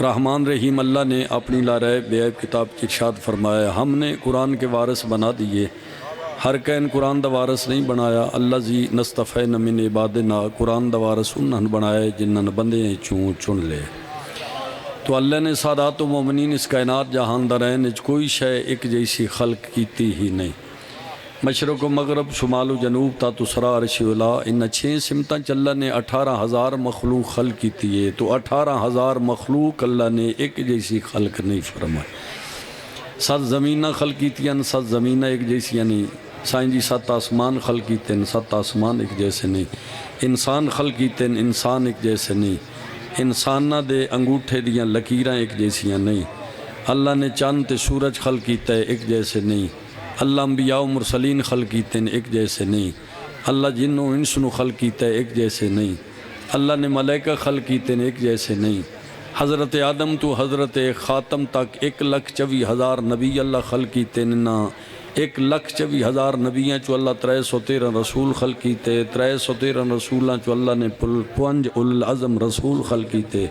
رحمان رحیم اللہ نے اپنی لارہ بے عیب کتاب کی ارشاد فرمایا، ہم نے قرآن کے وارث بنا دیے، ہر کین قرآن دا وارث نہیں بنایا۔ اللہ زی نستفین من عبادنا، قرآن دا وارث انہن بنائے جنہن بندے چن لے۔ تو اللہ نے سادات و مومنین اس کائنات جہان درین اچ کوئی شے ایک جیسی خلق کیتی ہی نہیں۔ مشرق و مغرب، شمال و جنوب تا تو سرا عرش اولا، ان 6 سمتاں اللہ نے 18,000 مخلوق خلق کیتی ہے، تو 18,000 مخلوق اللہ نے ایک جیسی خلق نہیں فرمائی۔ 7 زمینہ خلق کیتیاں، 7 زمینہ ایک جیسی نہیں۔ سائیں جی 7 آسمان خلق کیتے ہیں، 7 آسمان ایک جیسے نہیں۔ انسان خلق کیتے ہیں، انسان ایک جیسے نہیں۔ انسانہ دے انگوٹھے دیاں لکیراں ایک جیسیاں نہیں۔ اللہ نے چاند تے سورج خلق کیتا ہے، ایک جیسے نہیں۔ اللہ انبیاء و مرسلین خلق کیتے ہیں، ایک جیسے نہیں۔ اللہ جن و انس نو خلق کیتا ہے، ایک جیسے نہیں۔ اللہ نے ملائکہ خلق کیتے ہیں، ایک جیسے نہیں۔ حضرت آدم تو حضرت خاتم تک 1,24,000 نبی اللہ خلق کیتے ہیں، 1,24,000 نبیاں چو اللہ 313 رسول خلق کیتے، 313 رسولاں چو اللہ نے 5 اولو العزم رسول خلق کیتے۔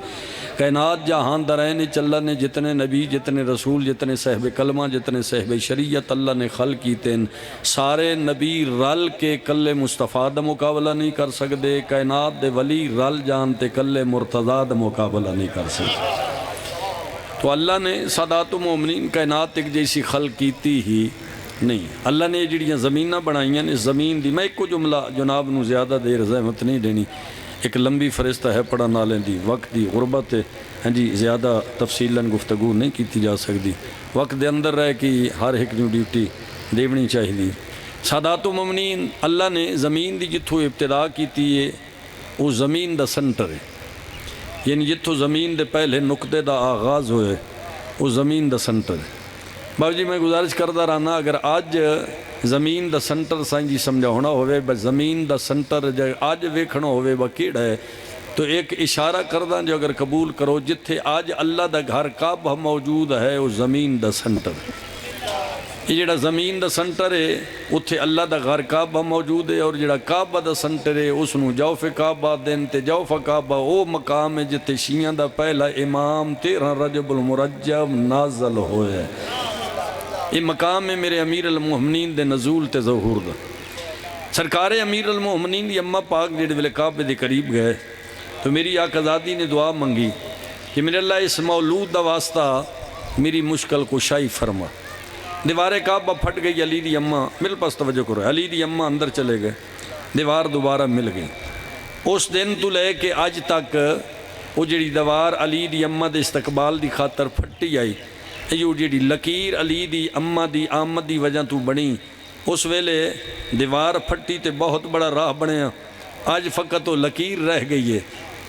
کائنات جہان درین چ اللہ نے جتنے نبی، جتنے رسول، جتنے صاحب کلمہ، جتنے صاحب شریعت اللہ نے خلق کیتے ہیں، سارے نبی رل کے کلے مصطفیٰ دا مقابلہ نہیں کر سکتے۔ کائنات دے ولی رل جانتے کلے مرتضیٰ دا مقابلہ نہیں کر سکتے۔ تو اللہ نے سادات و مومنین کائنات ایک جیسی خلق کیتی ہی نہیں۔ اللہ نے جڑیاں زمینہ بنائیاں اس زمین دی، میں ایک کو جملہ جناب نو زیادہ دیر زحمت نہیں دینی، ایک لمبی فرستہ ہے پڑھا نالیں دی، وقت دی غربت ہے، ہاں جی زیادہ تفصیلاً گفتگو نہیں کیتی جا سکتی، وقت دے اندر رہ کہ ہر ایک نیو ڈیوٹی دیونی چاہیے۔ سادات و مومنین اللہ نے زمین دی جتھوں ابتدا کیتی ہے وہ زمین دا سنٹر ہے، یعنی جتھوں زمین دے پہلے نقطے دا آغاز ہوئے وہ زمین دا سنٹر ہے۔ بابا جی میں گزارش کردہ رہنا، اگر آج زمین دا سنٹر سائیں جی سمجھا ہونا ہوئے با زمین دا سنٹر جو آج ویکھنا ہوئے با کیڑا ہے، تو ایک اشارہ کردہ جو اگر قبول کرو جتھے آج اللہ دا گھر کعبہ موجود ہے وہ زمین دا سنٹر ہے۔ یہ جڑا زمین دا سنٹر ہے اتھے اللہ دا گھر کعبہ موجود ہے، اور جڑا کعبہ دا سنٹر ہے اس نو جوف کعبہ دین تے جوف کعبہ او مقام ہے جتھے شیعہ دا پہلا امام 13 رجب المرجب نازل ہوئے۔ یہ مقام ہے میرے امیر المومنین دے نزول تے ظہور دا۔ سرکار امیر المومنین دی اماں پاک جڑے ویلے کعبے دے قریب گئے تو میری آقازادی نے دعا منگی کہ میرے اللہ اس مولود دا واسطہ میری مشکل کشائی فرما۔ دیوار کعبہ پھٹ گئی، علی دی اماں میرے پاس توجہ کرو، علی دی اماں اندر چلے گئے، دیوار دوبارہ مل گئی۔ اس دن تو لے کے آج تک وہ جڑی دیوار علی دی اماں دے استقبال دی خاطر پھٹی آئی، یہ جڑی لکیر علی دی اماں دی آمد دی وجہ تو بنی، اس ویلے دیوار پھٹی تے بہت بڑا راہ بنے، آج فقط وہ لکیر رہ گئی ہے۔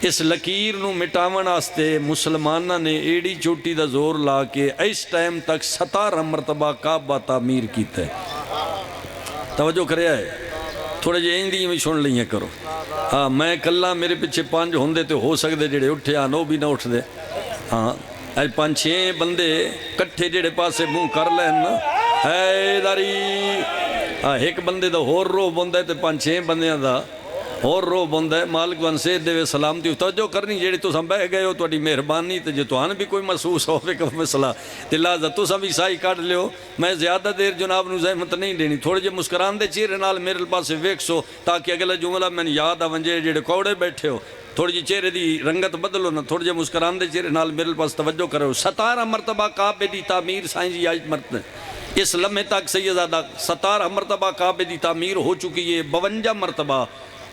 اس لکیر نو مٹاون آستے مسلمانہ نے ایڑی چوٹی دا زور لا کے اس ٹائم تک 17 مرتبہ کعبہ تعمیر کیتا ہے۔ توجہ کریا ہے، تھوڑے جے اندھی میں سن لئیے کرو۔ ہاں میں کلہ میرے پیچھے 5 ہوندے تو ہو سکتے جڑے اٹھے آنو بھی نہ اٹھ دے، ہاں 5-6 بندے کٹھے جڑے پاسے منہ کر لین نا، اے داری ایک بندے دا ہور رو بندہ ہے تے 5-6 بندیاں دا اور رو بندہ ہے۔ مالک ون سے دے سلامتی توجہ کرنی جیڑی تو سن بہ گئے ہو تو مہربانی تے جو توان بھی کوئی محسوس ہوئے کہ مسئلہ تے لازہ تو سن بھی سائی کاٹ لیو۔ میں زیادہ دیر جناب نو زحمت نہیں دینی، تھوڑے جے مسکران دے چہرے نال میرے پاس ویکھ سو تاکہ اگلا جملہ میں یاد آونجے جیڑے کوڑے بیٹھے ہو تھوڑی جی چہرے دی رنگت بدلو نا، تھوڑے جے مسکران دے چہرے نال میرے پاس توجہ کرو۔ 17 مرتبہ کعبے دی تعمیر سائیں جی آج مرتبہ اس لمحے تک سیدزادہ 17 مرتبہ کعبے دی تعمیر ہو چکی ہے۔ 52 مرتبہ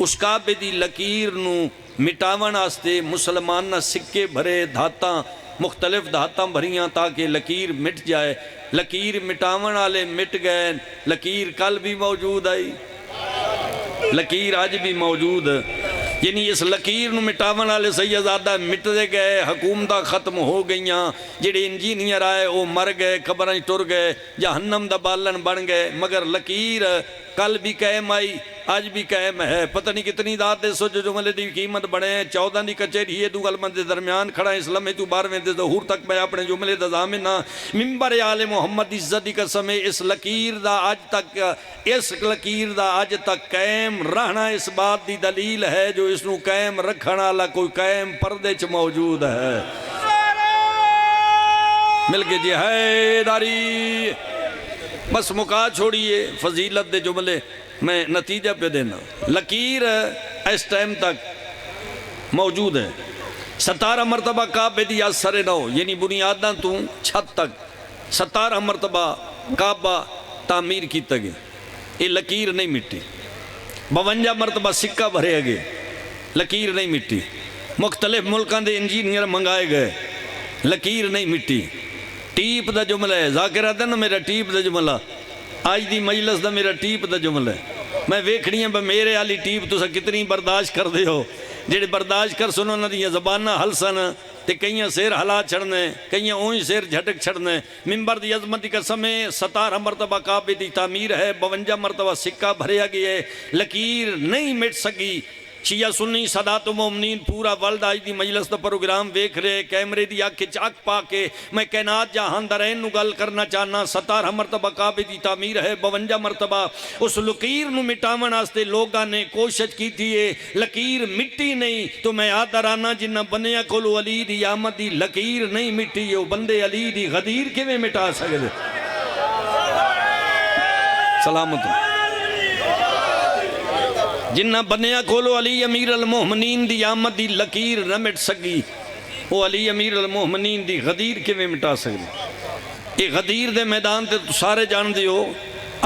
اس کعبے دی لکیر نو مٹاون آستے مسلمان نہ سکے بھرے، دھاتاں مختلف دھاتاں بھریاں تاکہ لکیر مٹ جائے۔ لکیر مٹاون آلے مٹ گئے، لکیر کل بھی موجود آئی، لکیر آج بھی موجود، یعنی اس لکیر نو مٹاون آلے سیدزادہ مٹ دے گئے، حکومتہ ختم ہو گئیاں، جڑے انجینئر آئے وہ مر گئے، قبریں ٹر گئے، جہنم دا بالن بن گئے، مگر لکیر کل بھی قائم آئی، آج بھی قائم ہے۔ پتہ نہیں کتنی داد دے سو جو جملے دی قیمت بڑھے ہیں، 14 دی کچھری ہے، دو غلمت دے درمیان کھڑا ہے، اسلام میں تو 12ویں دے ظہور تک میں اپنے جملے دا ضامنہ منبر آل محمد عزت دی قسم اس لکیر دا آج تک، اس لکیر دا آج تک قائم رہنا اس بات دی دلیل ہے جو اس نو قائم رکھنا اللہ کوئی قائم پردے چ موجود ہے۔ مل کے جی حیداری بس مکا چھوڑیے فضیلت دے جملے میں نتیجہ پہ دینا لکیر اس ٹائم تک موجود ہے 17 مرتبہ کعبے دی اثر نو یعنی بنیاداں تو چھت تک 17 مرتبہ کعبہ تعمیر کی تگے یہ لکیر نہیں مٹی 52 مرتبہ سکہ بھرے گئے لکیر نہیں مٹی مختلف ملکان دے انجینئر منگائے گئے لکیر نہیں مٹی ٹیپ دا جملہ ہے ذاکرہ دا نا میرا ٹیپ دا جملہ آج دی مجلس دا میرا ٹیپ دا جملہ ہے میں ویکھنی ہے میرے آلی ٹیپ تو سا کتنی برداشت کر دے ہو جڑے برداشت کر سنو نہ دیا زبانہ حلسن تے کئیاں سیر حلا چھڑنے کئیاں اونی سیر جھٹک چھڑنے ممبر دی عظمتی قسم 17 مرتبہ کعبے دی تعمیر ہے 52 مرتبہ سکہ بھریا گیا ہے لکیر نہیں مٹ سکی شیعہ سنی صدات و مومنین پورا ورلڈ آج دی مجلس دا پروگرام ویکھ رہے کیمرے دی آنکھ چاک پا کے میں کائنات جہان درین نو گل کرنا چاہنا 17 مرتبہ کعبے دی تعمیر ہے 52 مرتبہ اس لکیر نو مٹاون آستے لوگاں نے کوشش کی تھی لکیر مٹی نہیں تو میں آدھا رانا جنہ بنیا کولو علی دی آمد دی لکیر نہیں مٹی وہ بندے علی دی غدیر کے میں مٹا سکتے سلامت جنہ بنیا کولو علی امیر المومنین دی آمد دی لکیر نہ مٹ سکی وہ علی امیر المومنین دی غدیر کے میں مٹا سکتے یہ غدیر دے میدان تے تو سارے جان دیو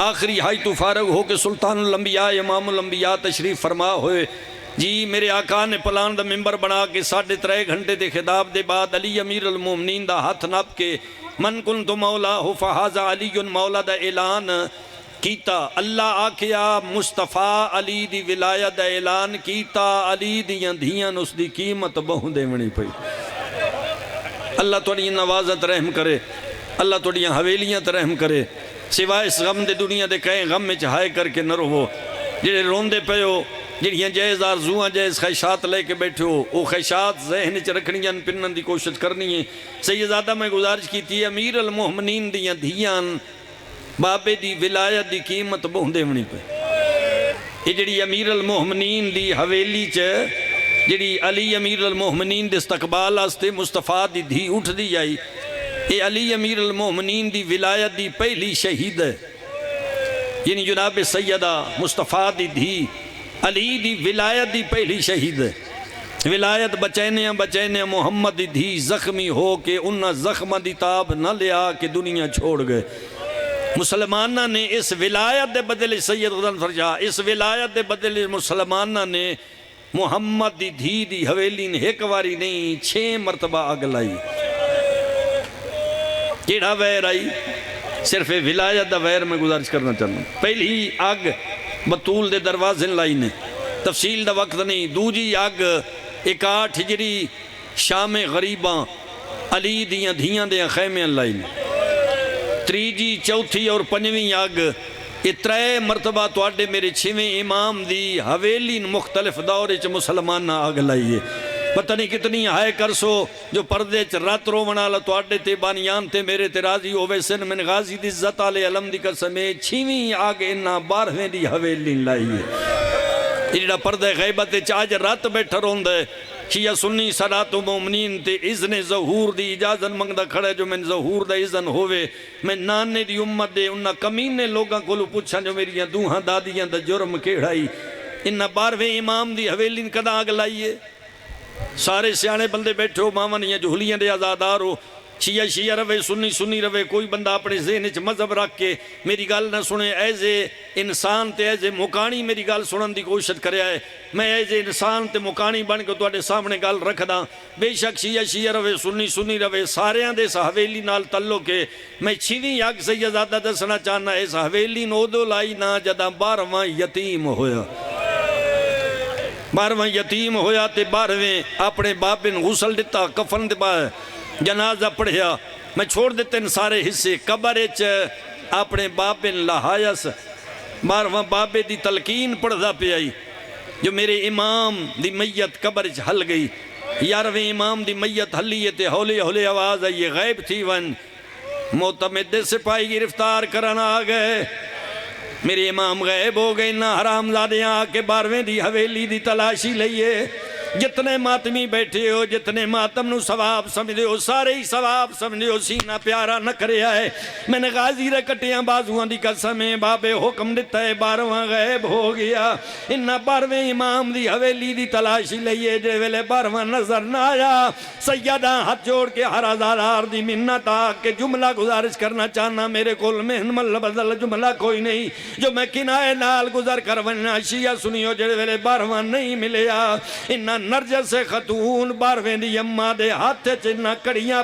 آخری ہائی تو فارغ ہو کے سلطان الانبیاء امام الانبیاء تشریف فرما ہوئے جی میرے آقا نے پلان دا ممبر بنا کے 3.5 گھنٹے دے خطاب دے بعد علی امیر المومنین دا ہاتھ ناپ کے من کنت مولا ہو فہذا علی مولا دا اعلان کیتا اللہ آکھیا مصطفیٰ علی دی ولایت دا اعلان کیتا علی دیاں دھیاں اس دی قیمت بہن دے منی پئی اللہ توڑی نوازت رحم کرے اللہ توڑی حویلیاں رحم کرے سوائے اس غم دے دنیا دے کہیں غم میں چہائے کر کے نہ رہو جڑے روندے پہ ہو جڑیاں جائز آرزواں جائز خیشات لے کے بیٹھے ہو وہ خیشات ذہن چ رکھنیاں پنن دی کوشش کرنی ہے سیدزادہ میں گزارش کی تھی امیر المومنین دیاں دھیاں بابے دی ولایت دی قیمت بہندے منی پہ یہ جڑی امیر المومنین دی حویلی چ جڑی علی امیر المومنین دے استقبال آستے مصطفیٰ دی دھی اٹھ دی جائی یہ علی امیر المومنین دی ولایت دی پہلی شہید ہے یعنی جناب سیدہ مصطفیٰ دی دھی علی دی ولایت دی پہلی شہید ہے ولایت بچینیاں محمد دی دھی زخمی ہو کے انہا زخمہ دی تاب نہ لیا کہ دنیا چھوڑ گئے مسلمانہ نے اس ولایت دے بدلے سید غزن فرجا اس ولایت دے بدلے مسلمانہ نے محمد دی دھی دی حویلی نے ایک واری نہیں 6 مرتبہ آگ لائی کیڑا ویر آئی صرف ولایت دا ویر میں گزارش کرنا چاہتا ہوں پہلی آگ بطول دے دروازے لائی نے تفصیل دا وقت نہیں دوجی آگ 61 ہجری شام غریباں علی دیاں دھیاں دیاں خیمیاں لائی نے تریجی چوتھی اور 5ویں آگ یہ 3 مرتبہ توڑے میرے 6ویں امام دی حویلی مختلف دورے چ مسلمانہ آگ لائیے پتہ نہیں کتنی ہائے کرسو جو پردے چ رات رو منالا توڑے تے بانیان تے میرے تے راضی ہوئے سن من غازی دی عزت آلے علم دی قسمیں 6ویں آگ انہا 12ویں دی حویلی لائیے یہ جڑا پردے غیبت چاج رات بیٹھا روندے شیعہ سنی صدات و مومنین تے اذن ظہور دی اجازن منگدہ کھڑے جو من ظہور دا اذن ہوئے میں نانے دی امت دے انہا کمینے لوگاں کو لو پوچھا جو میری دوہاں دادیاں دا جرم کیڑائی انہا 12ویں امام دی حویلین کدا آگ لائیے سارے سیانے بندے بیٹھے ہو ماون یا جھولیاں دے آزادار ہو شیعہ روے سنی روے کوئی بندہ اپنے ذہن چ مذہب رکھ کے میری گال نہ سنے ایزے انسان تے ایزے مکانی میری گال سنن دی کوشش کریا ہے میں ایزے انسان تے مکانی بن کے تواڈے سامنے گال رکھ دا بے شک شیعہ روے سنی روے ساریاں دے اس حویلی نال تعلق ہے میں 6ویں آگ سیدزادہ دسنا چاہنا اس حویلی نودو لائی نہ جداں 12واں یتیم ہویا 12واں یتیم ہویا تے 12ویں اپنے بابن غسل دیتا کفن دے پائے جنازہ پڑھیا میں چھوڑ دیتے ان سارے حصے قبر اچ اپنے بابن لہایس 12واں بابے دی تلقین پڑھدا پہ آئی جو میرے امام دی میت قبر اچ ہل گئی 11ویں امام دی میت ہلیے تے ہولے ہولے آواز آئی غیب تھی ون معتمد سپاہی گرفتار کرنا آگئے میرے امام غیب ہو گئے نہ حرام زادیاں آکے 12ویں دی حویلی دی تلاشی لئیے جتنے ماتمی بیٹھے ہو جتنے ماتم نو ثواب سمجھے ہو سارے ہی ثواب سمجھے ہو سینہ پیارا نہ کرے آئے میں نے غازی رے کٹیاں بازوان دی قسمیں بابے حکم دیتا ہے 12واں غیب ہو گیا انہا 12ویں امام دی حویلی دی تلاشی لئیے جے ویلے 12واں نظر نہ آیا سیدہ ہاتھ جوڑ کے ہر ہزار دی منت آکے جملہ گزارش کرنا چاہنا میرے کول مہن مل بدل جملہ کوئی نہیں جو میں کنائے نال گزر کر وننا شیعہ سنیو جے ویلے 12واں نہیں ملیا انہا نرجس خاتون 12ویں دی اممہ دے ہاتھے چنہ کڑیاں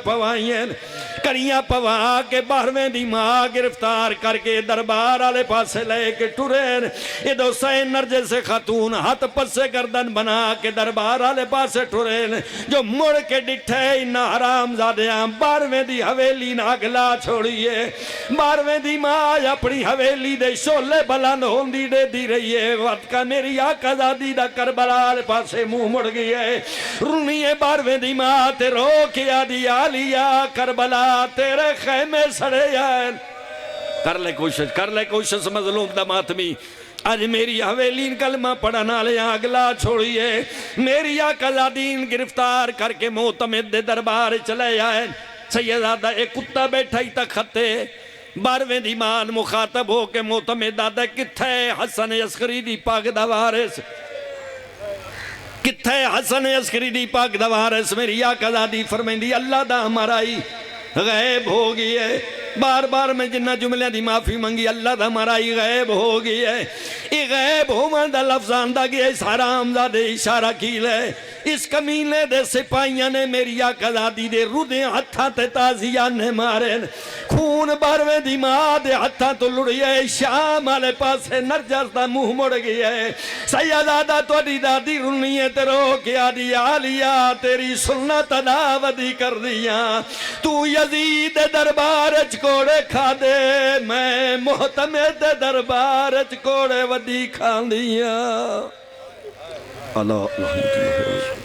پوا کے 12ویں دی ماں گرفتار کر کے دربار آلے پاسے لے کے ٹورین ادھو سے نرجس خاتون ہاتھ پسے گردن بنا کے دربار آلے پاسے ٹورین جو مڑ کے ڈٹھے انہا حرام زادیاں 12ویں دی حویلی ناگلا چھوڑیے 12ویں دی ماں اپنی حویلی دے شولے بلند ہوندی دے دی رہی ہے وقت کا میری آقا زادی دا کربلا آلے پاسے منہ مڑ گئی ہے رونیے 12ویں دی ماں تے رو کیا دی آلیا کربلا تیرے خیمے سڑے آئے کر لے کوشش مظلوم دا ماتمی آج میری حویلین کلمہ پڑھنا لے اگلا چھوڑیے میری آقا زادین گرفتار کر کے معتمد دے دربار چلے آئے سیدادہ ایک کتا بیٹھا ہی تک خطے 12ویں دی مان مخاطب ہو کے معتمد دادا کتھے حسن عسکری دی پاک دا وارث کتھے حسن عسکری دی پاک دا وارث میری آقا زادی فرمائیں دی اللہ دا ہمارائی غیب ہو گئی ہے بار بار میں جنہ جملے دی معافی منگی اللہ دا ہمارائی غیب ہو گئی ہے یہ غیب ہو مندہ لفظان دا گیا اس حرام زادے اشارہ کی لے اس کمینے دے سپائیاں نے میری آقا زادی دے رودیں ہتھاں تے تازیاں نے مارے خون 12ویں دی ماں دے ہتھاں تو لڑی ہے شام آلے پاسے نرجس دا منہ مڑ گیا ہے سیدادہ تو دی دادی رونی ہے تے رو کیا دی آلیا تیری سنت داودی کر دیا تو یزید دربار کوڑے کھا دے میں محتمد دربار کوڑے ودی کھا دیا اللہ